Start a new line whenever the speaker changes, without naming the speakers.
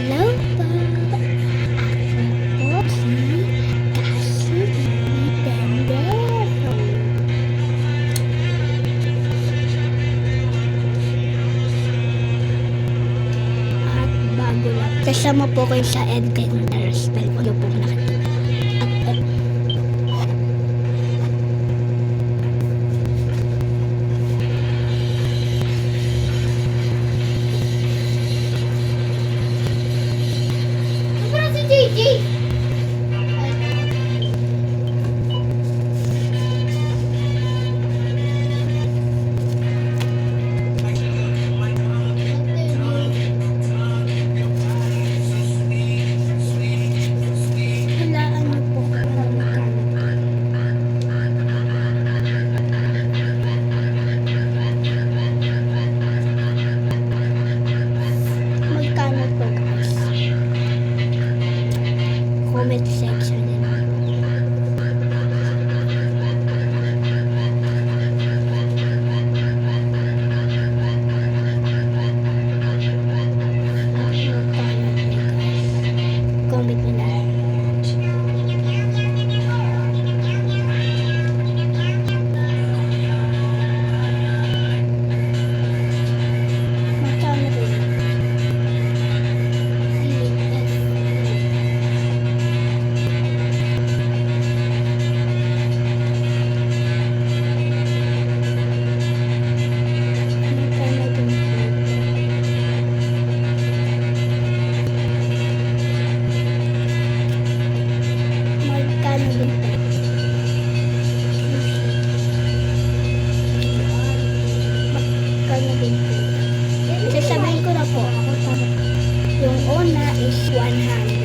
Hello po. Ako po si Cassie Tendero. At bago lang, kasama po kayo sa Edtenders. Spell ko po nakita. At JJ! Halaan niyo po kung magkano po guys. Comment section din. Comment nyo na. Magkano po? Magkano din po? Magkano din po? Sasabihin ko na po. Yung una is 100.